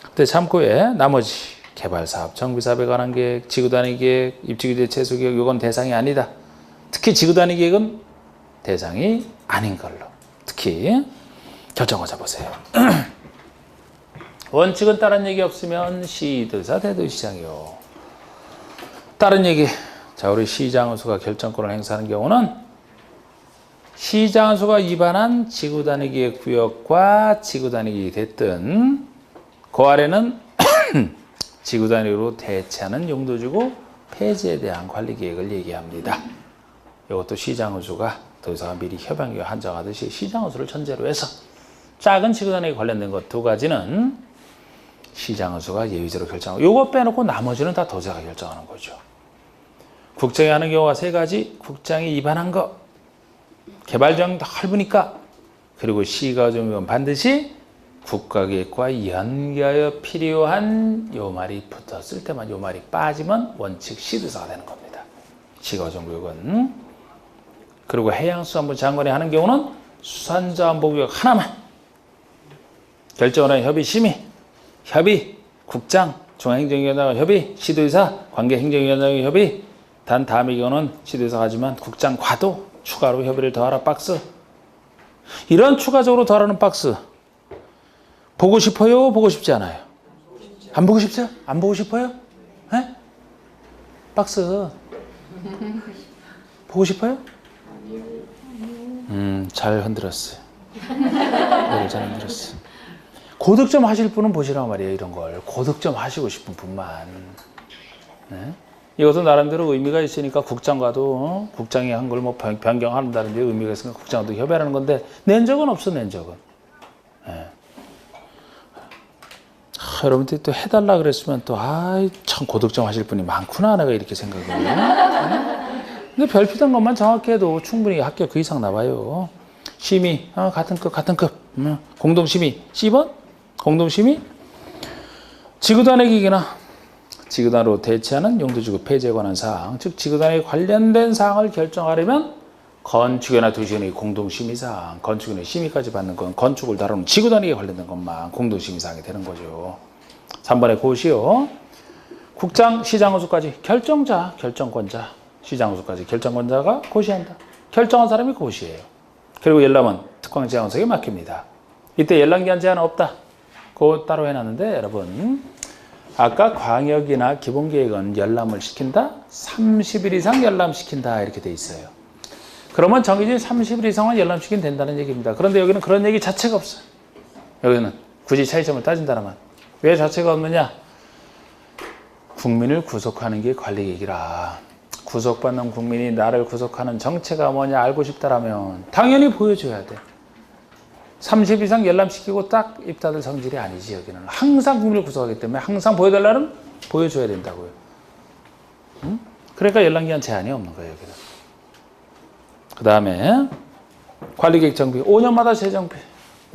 근데 참고에 나머지 개발사업, 정비사업에 관한 계획, 지구단위 계획, 입지규제 최소 계획 이건 대상이 아니다. 특히 지구단위 계획은 대상이 아닌 걸로. 특히 결정하자 보세요. 원칙은 다른 얘기 없으면 시도지사 대도시장이요. 다른 얘기. 자, 우리 시장의수가 결정권을 행사하는 경우는 시장의수가 위반한 지구단위계획 구역과 지구단위계획이 됐든 그 아래는 지구단위로 대체하는 용도지구 폐지에 대한 관리계획을 얘기합니다. 이것도 시장의수가 도지사가 미리 협약에 한정하듯이 시장의수를 전제로 해서 작은 지구단위에 관련된 것 두 가지는 시장의수가 예외적으로 결정하고 이거 빼놓고 나머지는 다 도지사가 결정하는 거죠. 국장이 하는 경우가 세 가지. 국장이 위반한 거. 개발조항이 넓으니까. 그리고 시가 정면 반드시 국가계획과 연계하여 필요한 요 말이 붙었을 때만 요 말이 빠지면 원칙 시도사가 되는 겁니다. 시가정구역은. 그리고 해양수산부 장관이 하는 경우는 수산자원보구역 하나만. 결정을 한 협의심의 협의, 국장, 중앙행정위원장 협의, 시도지사, 관계행정위원장 협의. 단 다음의 경우는 시도지사가 하지만 국장과도 추가로 협의를 더하라 박스. 이런 추가적으로 더하라는 박스 보고 싶어요? 보고 싶지 않아요? 안 보고 싶어요? 안 보고 싶어요? 에? 박스 보고 싶어요? 잘 흔들었어요. 네, 잘 흔들었어요. 고득점 하실 분은 보시란 말이에요. 이런 걸 고득점 하시고 싶은 분만. 네? 이것도 나름대로 의미가 있으니까 국장과도 국장이 한 걸 뭐 변경한다는 데 의미가 있으니까 국장과도 협의하는 건데 낸 적은 없어. 낸 적은. 네. 여러분들이 또 해달라 그랬으면 또 참 고득점 하실 분이 많구나 내가 이렇게 생각해요. 네? 근데 별표된 것만 정확히 해도 충분히 합격 그 이상 나와요. 심의 같은 급 공동심의 C번 공동심의 지구단위 기기나 지구단위로 대체하는 용도지구 폐지에 관한 사항, 즉 지구단위에 관련된 사항을 결정하려면 건축이나 도시의 공동심의사항, 건축이나 심의까지 받는 건 건축을 다루는 지구단위에 관련된 것만 공동심의사항이 되는 거죠. 3번의 고시요. 국장, 시장의수까지 결정자, 결정권자, 시장의수까지 결정권자가 고시한다. 결정한 사람이 고시예요. 그리고 열람은 특광지향원석에 맡깁니다. 이때 열람기한 제한 없다. 그거 따로 해놨는데 여러분 아까 광역이나 기본계획은 열람을 시킨다? 30일 이상 열람시킨다 이렇게 돼 있어요. 그러면 정해진 30일 이상은 열람시키면 된다는 얘기입니다. 그런데 여기는 그런 얘기 자체가 없어요. 여기는 굳이 차이점을 따진다면 왜 자체가 없느냐? 국민을 구속하는 게 관리계획이라 구속받는 국민이 나를 구속하는 정체가 뭐냐 알고 싶다라면 당연히 보여줘야 돼. 30 이상 열람시키고 딱 입다들 성질이 아니지. 여기는 항상 국민을 구속하기 때문에 항상 보여달라는 보여줘야 된다고요. 응? 그러니까 열람기한 제한이 없는 거예요. 여기는. 그 다음에 관리계획 정비 5년마다 재정비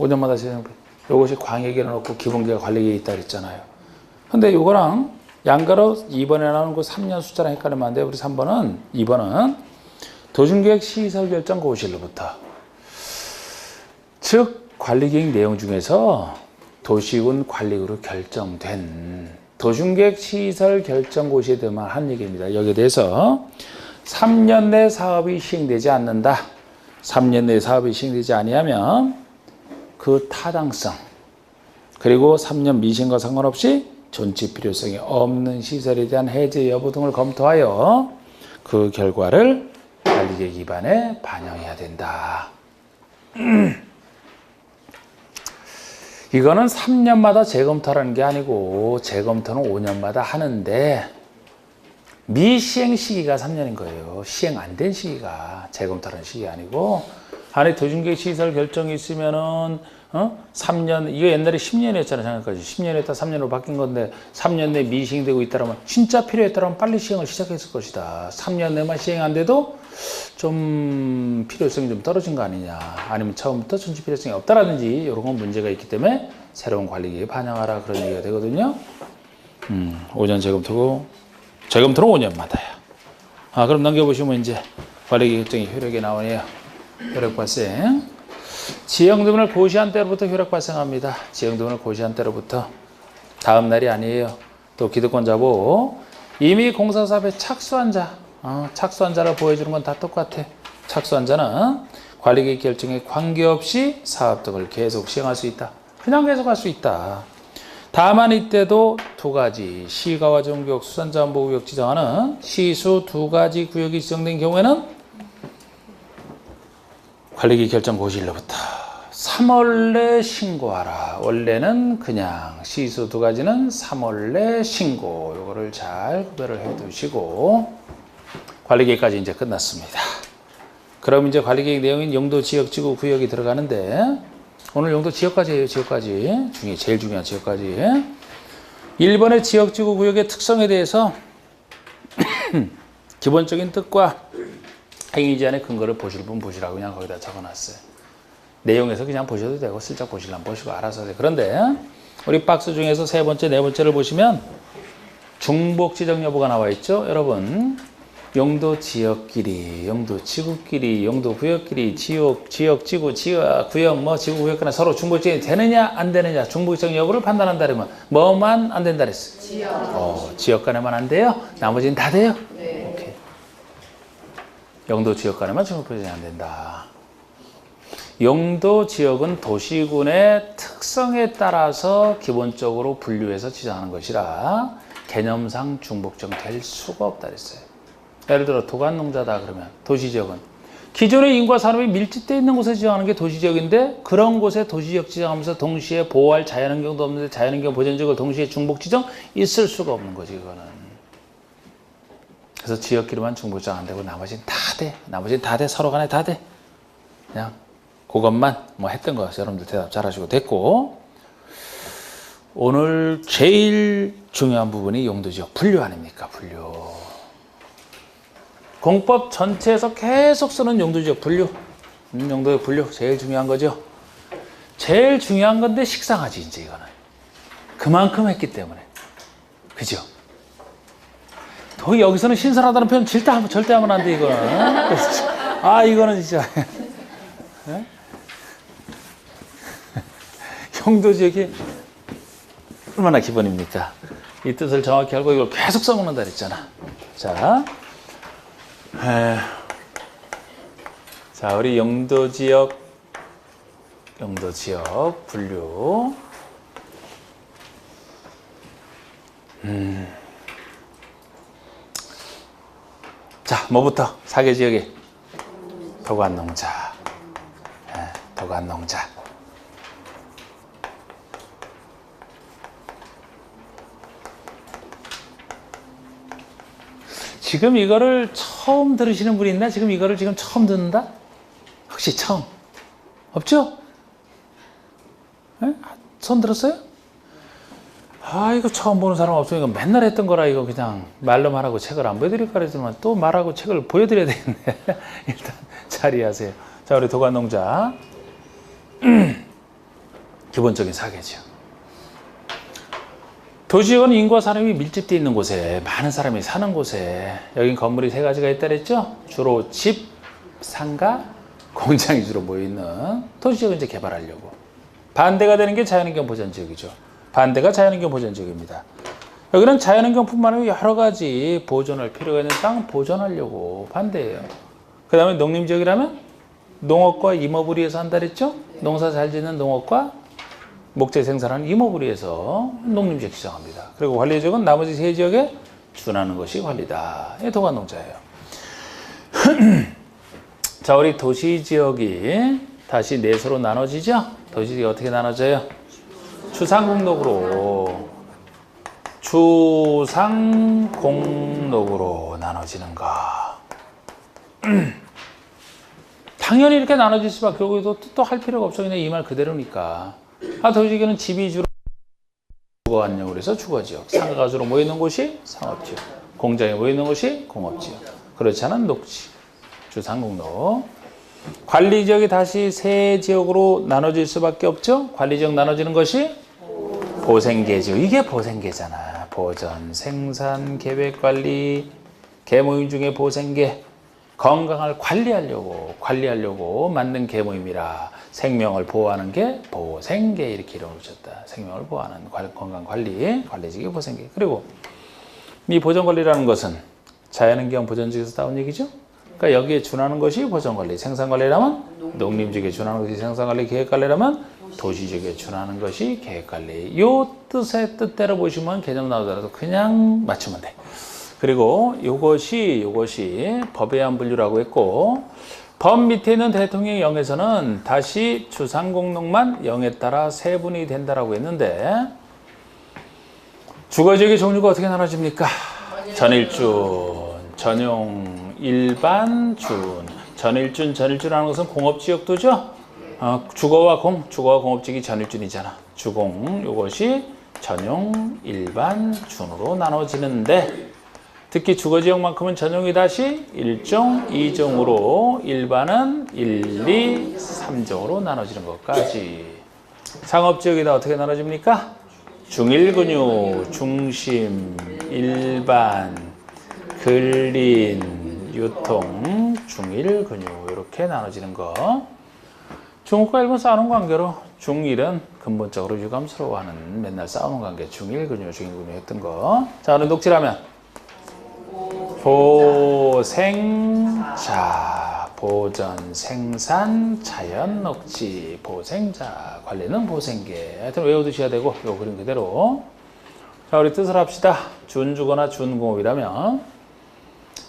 5년마다 재정비. 요것이 광역에 놓고 기본계획 관리계획에 있다 그랬잖아요. 근데 요거랑 양가로 2번에 나오는 그 3년 숫자랑 헷갈리면 안 돼요. 우리 3번은, 2번은 도중계획 시설 결정 고실로부터. 즉, 관리계획 내용 중에서 도시군 관리구로 결정된 도중계획 시설 결정 고시에 대한 한 얘기입니다. 여기에 대해서 3년 내 사업이 시행되지 않는다. 3년 내 사업이 시행되지 아니하면 그 타당성 그리고 3년 미시행과 상관없이 존치 필요성이 없는 시설에 대한 해제 여부 등을 검토하여 그 결과를 관리계획 입안에 반영해야 된다. 이거는 3년마다 재검토라는 게 아니고 재검토는 5년마다 하는데 미시행 시기가 3년인 거예요. 시행 안 된 시기가 재검토라는 시기 아니고 안에 도중계획 시설 결정이 있으면은 3년 이거 옛날에 10년이었잖아요. 생각까지 10년 했다 3년으로 바뀐 건데 3년 내 미시행되고 있다라면 진짜 필요했다라면 빨리 시행을 시작했을 것이다. 3년 내만 시행 안 돼도 좀 필요성이 좀 떨어진 거 아니냐. 아니면 처음부터 존치 필요성이 없다라든지 이런 건 문제가 있기 때문에 새로운 관리계획에 반영하라 그런 얘기가 되거든요. 5년 재검토고 재검토는 5년마다야. 그럼 넘겨보시면 이제 관리계획 결정이 효력에 나오네요. 효력 발생. 지형등을 고시한 때로부터 효력 발생합니다. 지형등을 고시한 때로부터 다음 날이 아니에요. 또 기득권 자보 이미 공사사업에 착수한 자 착수한 자를 보여주는 건 다 똑같아. 착수한 자는 관리계획 결정에 관계없이 사업 등을 계속 시행할 수 있다. 그냥 계속할 수 있다. 다만 이때도 두 가지 시가와 정구역 수산자원보호구역 지정하는 시수 두 가지 구역이 지정된 경우에는 관리계획 결정 고시일로부터 3월 내 신고하라. 원래는 그냥 시수 두 가지는 3월 내 신고. 요거를 잘 구별을 해 두시고 관리계획까지 이제 끝났습니다. 그럼 이제 관리계획 내용인 용도, 지역, 지구, 구역이 들어가는데 오늘 용도 지역까지예요. 지역까지. 제일 중요한 지역까지. 1번의 지역, 지구, 구역의 특성에 대해서 기본적인 뜻과 행위 제한의 근거를 보실 분 보시라고 그냥 거기다 적어놨어요. 내용에서 그냥 보셔도 되고 슬쩍 보시려면 보시고 알아서 하세요. 그런데 우리 박스 중에서 세 번째, 네 번째를 보시면 중복 지정 여부가 나와 있죠. 여러분 용도 지역끼리, 용도 지구끼리, 용도 구역끼리, 지역, 지구, 지역, 구역, 지구, 구역 간에 서로 중복 지정이 되느냐 안 되느냐 중복 지정 여부를 판단한다면 뭐만 안 된다 그랬어요? 지역. 지역 간에만 안 돼요? 나머지는 다 돼요? 네. 오케이. 용도 지역 간에만 중복 지정이 안 된다. 용도 지역은 도시군의 특성에 따라서 기본적으로 분류해서 지정하는 것이라 개념상 중복지정 될 수가 없다 그랬어요. 예를 들어 도관농자다 그러면 도시지역은 기존의 인구와 산업이 밀집되어 있는 곳에 지정하는 게 도시지역인데 그런 곳에 도시지역 지정하면서 동시에 보호할 자연환경도 없는데 자연환경 보전지역을 동시에 중복지정 있을 수가 없는 거지 이거는. 그래서 지역끼리만 중복지정 안 되고 나머지는 다 돼. 나머지는 다 돼. 서로 간에 다 돼. 그냥 그것만 했던 거 여러분들 대답 잘하시고 됐고 오늘 제일 중요한 부분이 용도지역 분류 아닙니까? 분류. 공법 전체에서 계속 쓰는 용도지역 분류. 용도지역 분류 제일 중요한 거죠. 제일 중요한 건데 식상하지 이제 이거는. 그만큼 했기 때문에. 그죠? 더 여기서는 신선하다는 표현 절대 하면 안 돼 이거는. 이거는 진짜. 용도지역이 얼마나 기본입니까? 이 뜻을 정확히 알고 이걸 계속 써먹는다 그랬잖아. 자, 우리 용도지역 분류. 자, 뭐부터? 사계지역에 도관농자. 도관농자. 지금 이거를 처음 들으시는 분이 있나? 지금 이거를 지금 처음 듣는다? 혹시 처음? 없죠? 처음 들었어요? 이거 처음 보는 사람 없으니까 맨날 했던 거라 이거 그냥 말로만 하고 책을 안 보여드릴까 그랬지만 또 말하고 책을 보여드려야 되겠네. 일단 자리하세요. 자, 우리 도관농자. 기본적인 사계죠. 도시지역은 인구와 사람이 밀집되어 있는 곳에, 많은 사람이 사는 곳에, 여긴 건물이 세 가지가 있다 그랬죠? 주로 집, 상가, 공장이 주로 모여있는 도시지역을 이제 개발하려고. 반대가 되는 게 자연환경 보전지역이죠. 반대가 자연환경 보전지역입니다. 여기는 자연환경뿐만 아니라 여러 가지 보존할 필요가 있는 땅 보존하려고 반대예요. 그 다음에 농림지역이라면 농업과 임업을 위해서 한다 그랬죠? 농사 잘 짓는 농업과 목재 생산하는 임업을 위해서 농림지역 지정합니다. 그리고 관리지역은 나머지 세 지역에 준하는 것이 관리다. 이게 도관농자예요. 자, 우리 도시지역이 다시 내수로 나눠지죠? 도시지역이 어떻게 나눠져요? 추상공록으로 나눠지는 거. 당연히 이렇게 나눠질 수밖에 없고 또 할 필요가 없어. 그냥 이 말 그대로니까. 도시지역은 집이 주로 주거환경으로 해서 주거지역, 상가가 주로 모이는 곳이 상업지역, 공장이 모이는 곳이 공업지역, 그렇지 않은 녹지, 주상공록. 관리지역이 다시 세 지역으로 나눠질 수밖에 없죠. 관리지역 나눠지는 것이 보생계지역. 이게 보생계잖아. 보전, 생산, 계획관리, 계모임 중에 보생계. 건강을 관리하려고 만든 계모임이라 생명을 보호하는 게 보생계 이렇게 이름을 붙였다. 생명을 보호하는 건강관리지역이 보생계. 그리고 이 보전관리라는 것은 자연환경 보전지역에서 따온 얘기죠. 그러니까 여기에 준하는 것이 보전관리, 생산관리라면 농림지역에 준하는 것이 생산관리, 계획관리라면 도시지역에 준하는 것이 계획관리. 요 뜻대로 보시면 개념 나오더라도 그냥 맞추면 돼. 그리고 요것이 법에 의한 분류라고 했고, 법 밑에 있는 대통령 영에서는 다시 주상공록만 영에 따라 세분이 된다라고 했는데, 주거지역의 종류가 어떻게 나눠집니까? 전일준, 전용, 일반, 준. 전일준하는 것은 공업지역도죠? 주거와 공업지역이 전일준이잖아. 주공, 요것이 전용, 일반, 준으로 나눠지는데, 특히 주거지역만큼은 전용이 다시 1종, 2종으로, 일반은 1, 2, 3종으로 나눠지는 것까지. 상업지역이다 어떻게 나눠집니까? 중일근유, 중심, 일반, 근린, 유통, 중일근유 이렇게 나눠지는 거. 중국과 일본 싸우는 관계로 중일은 근본적으로 유감스러워하는 맨날 싸우는 관계, 중일근유 했던 거. 자, 오늘 녹지라면 보생자, 보전, 생산, 자연, 녹지, 보생자, 관리는 보생계. 하여튼 외워두셔야 되고, 요 그림 그대로. 자, 우리 뜻을 합시다. 준주거나 준공업이라면,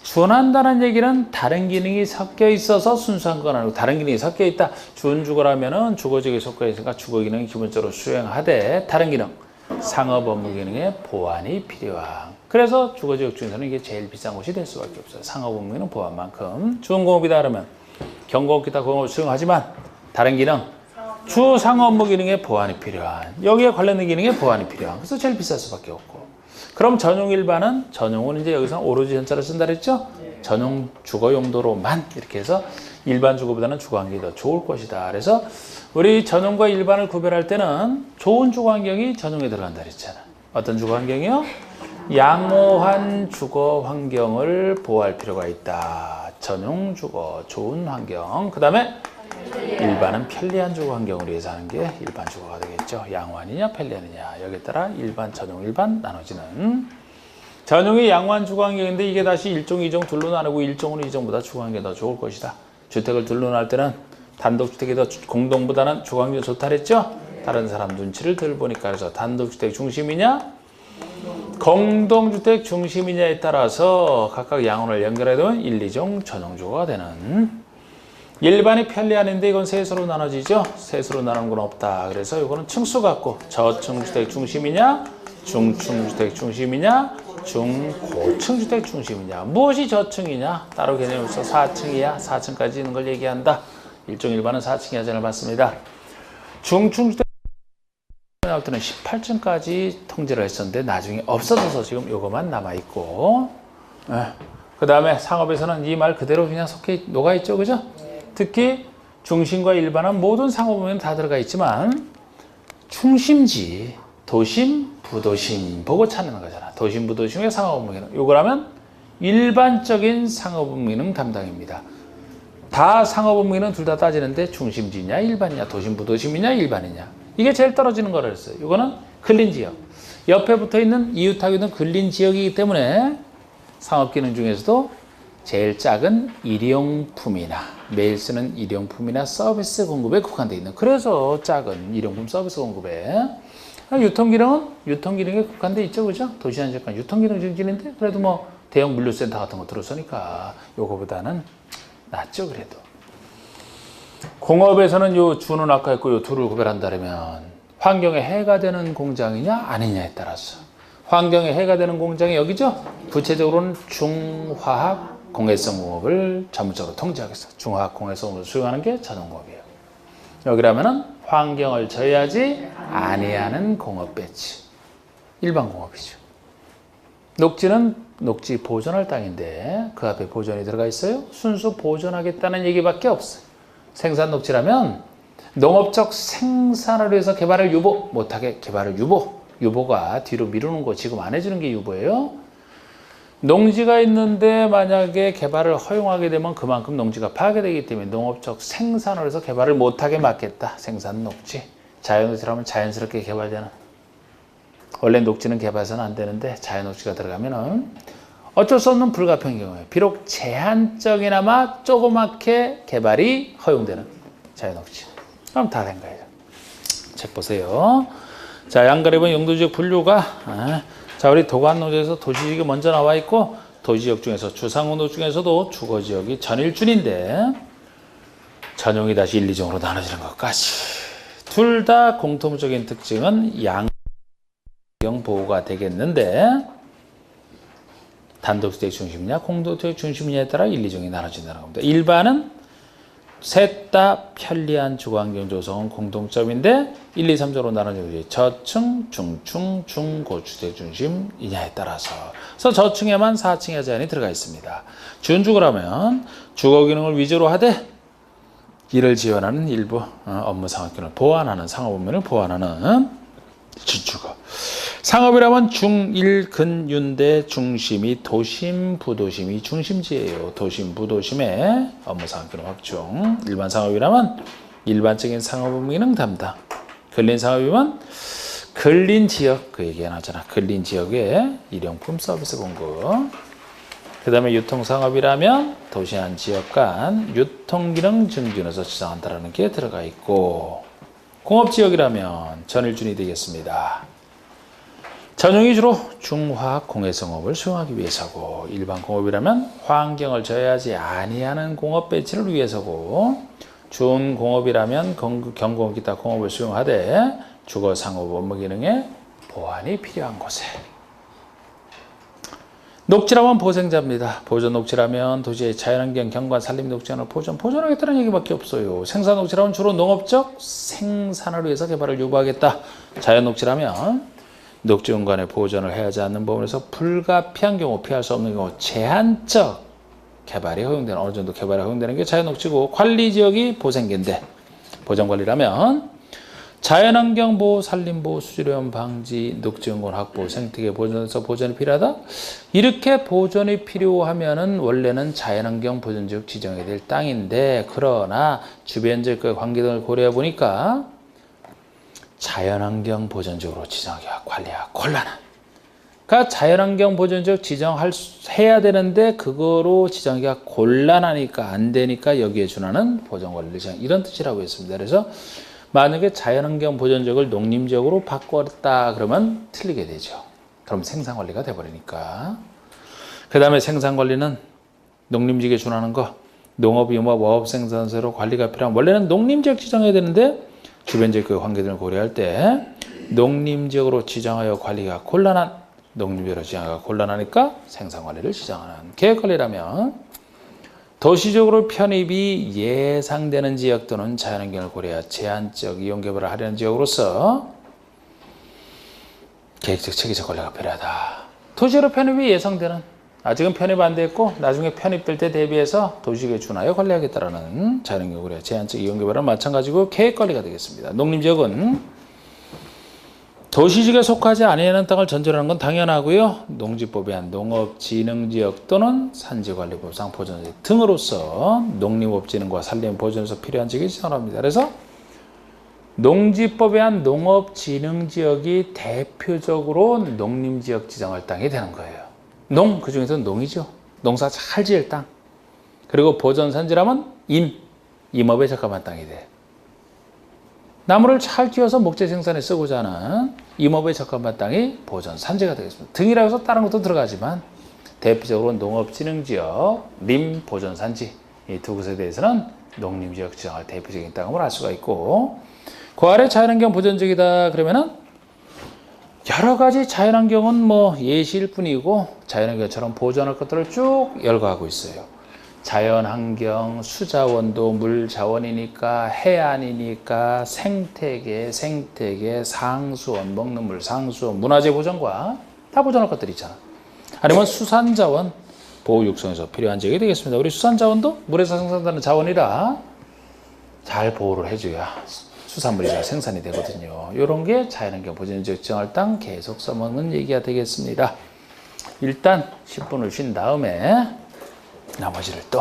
준한다는 얘기는 다른 기능이 섞여 있어서 순수한 건 아니고, 다른 기능이 섞여 있다. 준주거라면은 주거지역에 속해 있으니까 주거 기능이 기본적으로 수행하되, 다른 기능, 상업 업무 기능의 보완이 필요한. 그래서 주거지역 중에서는 이게 제일 비싼 곳이 될 수밖에 없어요. 상업 업무는 보완만큼. 준공업이다 그러면 경공업 기타 공업을 수행하지만 다른 기능, 주상업 업무 기능의 보완이 필요한. 여기에 관련된 기능의 보완이 필요한. 그래서 제일 비쌀 수밖에 없고. 그럼 전용 일반은, 전용은 이제 여기서 오로지 현자를 쓴다 그랬죠? 전용 주거 용도로만 이렇게 해서 일반 주거보다는 주거 환경이 더 좋을 것이다. 그래서 우리 전용과 일반을 구별할 때는 좋은 주거 환경이 전용에 들어간다 그랬잖아. 어떤 주거 환경이요? 양호한 주거 환경을 보호할 필요가 있다. 전용 주거, 좋은 환경. 그 다음에 일반은 편리한 주거 환경을 위해서 하는 게 일반 주거가 되겠죠. 양호하느냐, 편리하느냐. 여기에 따라 일반, 전용, 일반 나눠지는. 전용이 양호한 주거 환경인데 이게 다시 1종, 2종 둘로 나누고 1종으로 2종보다 주거 환경이 더 좋을 것이다. 주택을 둘로 나눌 때는 단독주택이 더 공동보다는 주거 환경이 좋다 그랬죠? 다른 사람 눈치를 덜 보니까. 그래서 단독주택 중심이냐, 공동주택 중심이냐에 따라서 각각 양원을 연결해야 되면 1, 2종 전용주거가 되는. 일반이 편리한인데 이건 세수로 나눠지죠? 세수로 나누는 건 없다. 그래서 이거는 층수 갖고 저층주택 중심이냐, 중층주택 중심이냐, 중고층주택 중심이냐. 무엇이 저층이냐? 따로 개념이 없어. 4층이야. 4층까지 있는 걸 얘기한다. 일종 일반은 4층이 하자는 맞습니다. 중층주택 나올 때는 18층까지 통제를 했었는데 나중에 없어져서 지금 요것만 남아있고, 그 다음에 상업에서는 이 말 그대로 그냥 녹아있죠. 그죠? 특히 중심과 일반은 모든 상업은 다 들어가 있지만 중심지, 도심, 부도심 보고 찾는 거잖아. 도심, 부도심의 상호분기능. 요걸 하면 일반적인 상호분기능 담당입니다. 다 상호분기능 둘 다 따지는데 중심지냐, 일반이냐, 도심, 부도심이냐, 일반이냐. 이게 제일 떨어지는 거라 했어요. 이거는 근린 지역. 옆에 붙어 있는 이웃하기는 근린 지역이기 때문에 상업기능 중에서도 제일 작은 일용품이나 매일 쓰는 일용품이나 서비스 공급에 국한되어 있는, 그래서 작은 일용품 서비스 공급에. 유통기능은 유통기능에 국한되어 있죠, 그죠? 도시안정권 유통기능 증진인데 그래도 뭐 대형 물류센터 같은 거 들어서니까 요거보다는 낫죠. 그래도 공업에서는 요 주는 아까 했고 요 둘을 구별한다면 환경에 해가 되는 공장이냐 아니냐에 따라서, 환경에 해가 되는 공장이 여기죠. 구체적으로는 중화학 공해성 공업을 전문적으로 통제하겠어. 중화학 공해성 공업을 수행하는 게 자동공업이에요. 여기라면은 환경을 저해하지 아니하는 공업 배치, 일반 공업이죠. 녹지는 녹지 보존할 땅인데 그 앞에 보존이 들어가 있어요. 순수 보존하겠다는 얘기밖에 없어요. 생산 녹지라면 농업적 생산을 위해서 개발을 유보 못하게, 개발을 유보가 뒤로 미루는 거 지금 안 해주는 게 유보예요. 농지가 있는데 만약에 개발을 허용하게 되면 그만큼 농지가 파괴되기 때문에 농업적 생산을 해서 개발을 못하게 막겠다. 생산 녹지. 자연 녹지라면 자연스럽게 개발되는. 원래 녹지는 개발해서는 안 되는데 자연 녹지가 들어가면은 어쩔 수 없는 불가피한 경우에 비록 제한적이나마 조그맣게 개발이 허용되는 자연 녹지. 그럼 다 된 거예요. 책 보세요. 자, 양가리번 용도지역 분류가 자, 우리 도관농지에서 도시지역이 먼저 나와 있고, 도시지역 중에서 주상공도 중에서도 주거지역이 전일준인데 전용이 다시 1, 2종으로 나눠지는 것까지. 둘 다 공통적인 특징은 양경 보호가 되겠는데 단독주택 중심이냐 공동주택 중심이냐에 따라 1, 2종이 나눠진다는 겁니다. 일반은 셋 다 편리한 주거환경 조성은 공통점인데 1, 2, 3종으로 나눠지는 저층, 중층, 중고주택 중심이냐에 따라서. 그래서 저층에만 4층의 제한이 들어가 있습니다. 준주거를 하면 주거기능을 위주로 하되 이를 지원하는 일부 업무 상업기능을 보완하는, 상업업무를 보완하는 준주거. 상업이라면 중일 근윤대 중심이 도심 부도심이 중심지예요. 도심 부도심의 업무 상업기능 확충. 일반 상업이라면 일반적인 상업업무기능 담당. 근린 상업이면 근린 지역, 그 얘기 하잖아. 근린 지역의 일용품 서비스 공급. 그 다음에 유통상업이라면 도시안 지역 간 유통기능 증진에서 지정한다는 게 들어가 있고, 공업지역이라면 전일준이 되겠습니다. 전용이 주로 중화학 공해성업을 수행하기 위해서고, 일반 공업이라면 환경을 저해하지 아니하는 공업 배치를 위해서고, 준공업이라면 경공업 기타 공업을 수행하되 주거상업 업무 기능에 보완이 필요한 곳에. 녹지라면 보생자입니다. 보존 녹지라면 도시의 자연환경, 경관, 산림 녹지를 보존하겠다는 얘기밖에 없어요. 생산 녹지라면 주로 농업적 생산을 위해서 개발을 유보하겠다. 자연 녹지라면 녹지 공간의 보존을 해야 하지 않는 부분에서 불가피한 경우, 피할 수 없는 경우 제한적 개발이 허용되는, 어느 정도 개발이 허용되는 게 자연 녹지고, 관리 지역이 보생계인데 보존 관리라면 자연환경 보호, 산림 보호, 수질오염 방지, 녹지연권 확보, 생태계 보존에서 보존이 필요하다. 이렇게 보존이 필요하면은 원래는 자연환경 보존지역 지정해야 될 땅인데, 그러나 주변 지역과 관계 등을 고려해 보니까 자연환경 보존지역으로 지정하기와 관리하기가 곤란한. 그러니까 자연환경 보존지역 해야 되는데 그거로 지정하기가 곤란하니까 안 되니까 여기에 준하는 보존관리를 지정, 이런 뜻이라고 했습니다. 그래서 만약에 자연환경 보존지역을 농림지역으로 바꿨다 그러면 틀리게 되죠. 그럼 생산관리가 돼버리니까. 그 다음에 생산관리는 농림지역에 준하는 거, 농업유업, 어업생산소로 관리가 필요한, 원래는 농림지역 지정해야 되는데 주변 지역의 관계들을 고려할 때 농림지역으로 지정하여 관리가 곤란한, 농림지역으로 지정하기가 곤란하니까 생산관리를 지정하는. 계획관리라면 도시적으로 편입이 예상되는 지역 또는 자연환경을 고려해 제한적 이용개발을 하려는 지역으로서 계획적 체계적 관리가 필요하다. 도시로 편입이 예상되는, 아직은 편입 안 됐고 나중에 편입될 때 대비해서 도시에 준하여 관리하겠다라는 자연환경 고려 제한적 이용개발은 마찬가지고 계획관리가 되겠습니다. 농림지역은 도시지역에 속하지 아니하는 땅을 전제하는 건 당연하고요. 농지법에 의한 농업진흥지역 또는 산지관리법상 보존지역 등으로서 농림업진흥과 산림보존에서 필요한 지역이 지정합니다. 그래서 농지법에 의한 농업진흥지역이 대표적으로 농림지역 지정할 땅이 되는 거예요. 그 중에서 농이죠. 농사 잘 지을 땅. 그리고 보존산지라면 임업에 적합한 땅이 돼. 나무를 잘 키워서 목재 생산에 쓰고자 하는 임업에 적합한 땅이 보존산지가 되겠습니다. 등이라고 해서 다른 것도 들어가지만 대표적으로 농업진흥지역, 림보존산지 이 두 곳에 대해서는 농림지역 지정할 대표적인 땅으로 알 수가 있고, 그 아래 자연환경 보존지역이다 그러면은 여러 가지 자연환경은 뭐 예시일 뿐이고 자연환경처럼 보존할 것들을 쭉 열거하고 있어요. 자연환경, 수자원도 물자원이니까, 해안이니까, 생태계, 상수원, 먹는 물, 상수원, 문화재 보존과 다 보존할 것들이 있잖아. 아니면 수산자원, 보호 육성에서 필요한 지역이 되겠습니다. 우리 수산자원도 물에서 생산되는 자원이라 잘 보호를 해줘야 수산물이 잘 생산이 되거든요. 이런 게 자연환경 보존지역 지정할 땅 계속 써먹는 얘기가 되겠습니다. 일단 10분을 쉰 다음에 나머지를 또